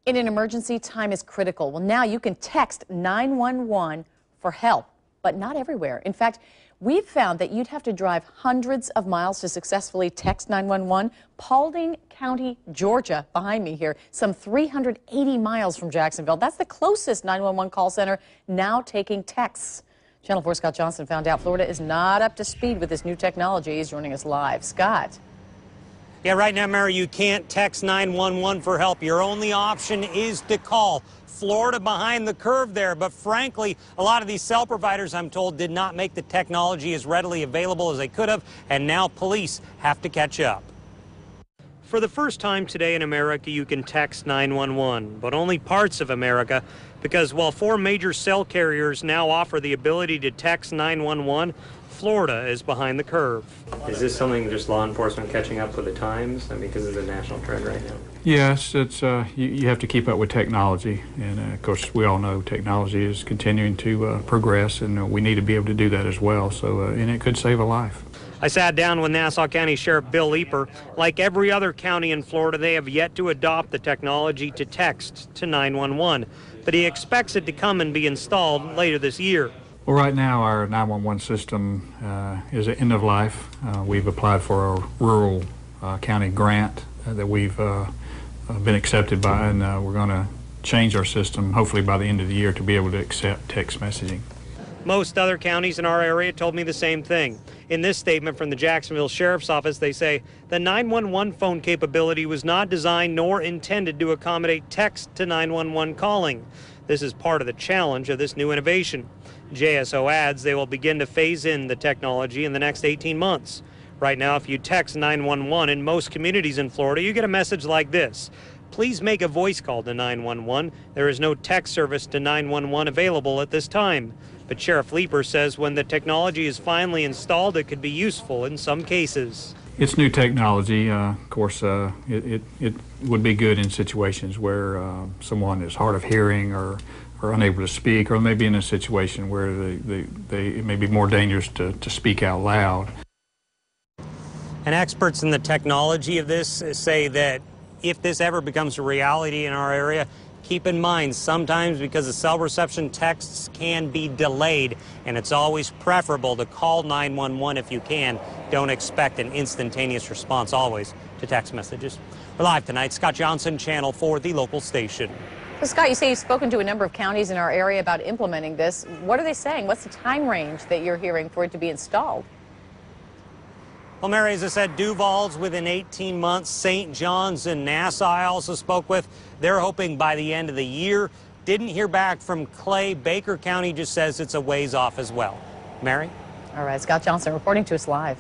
In an emergency, time is critical. Well, now you can text 911 for help, but not everywhere. In fact, we've found that you'd have to drive hundreds of miles to successfully text 911. Paulding County, Georgia, behind me here, some 380 miles from Jacksonville. That's the closest 911 call center now taking texts. Channel 4 Scott Johnson found out Florida is not up to speed with this new technology. He's joining us live. Scott. Yeah, right now, Mary, you can't text 911 for help. Your only option is to call. Florida behind the curve there, but frankly, a lot of these cell providers, I'm told, did not make the technology as readily available as they could have, and now police have to catch up. For the first time today in America, you can text 911, but only parts of America, because while 4 major cell carriers now offer the ability to text 911, Florida is behind the curve. Is this something just law enforcement catching up with the times? I mean, because it's a national trend right now. Yes, it's you have to keep up with technology, and of course we all know technology is continuing to progress, and we need to be able to do that as well. So, and it could save a life. I sat down with Nassau County Sheriff Bill Leeper. Like every other county in Florida, they have yet to adopt the technology to text to 911, but he expects it to come and be installed later this year. Well, right now our 911 system is at end of life. We've applied for a rural county grant that we've been accepted by, and we're going to change our system hopefully by the end of the year to be able to accept text messaging. Most other counties in our area told me the same thing. In this statement from the Jacksonville Sheriff's Office, they say the 911 phone capability was not designed nor intended to accommodate text to 911 calling. This is part of the challenge of this new innovation. JSO adds they will begin to phase in the technology in the next 18 months. Right now, if you text 911 in most communities in Florida, you get a message like this. Please make a voice call to 911. There is no text service to 911 available at this time. But Sheriff Leeper says when the technology is finally installed, it could be useful in some cases. It's new technology. Of course, it would be good in situations where someone is hard of hearing or unable to speak, or maybe in a situation where it may be more dangerous to speak out loud. And experts in the technology of this say that if this ever becomes a reality in our area, keep in mind, sometimes because the cell reception texts can be delayed, and it's always preferable to call 911 if you can. Don't expect an instantaneous response always to text messages. We're live tonight. Scott Johnson, Channel 4, the local station. So Scott, you say you've spoken to a number of counties in our area about implementing this. What are they saying? What's the time range that you're hearing for it to be installed? Well, Mary, as I said, Duval's within 18 months. St. John's and Nassau I also spoke with. They're hoping by the end of the year. Didn't hear back from Clay. Baker County just says it's a ways off as well. Mary? All right, Scott Johnson reporting to us live.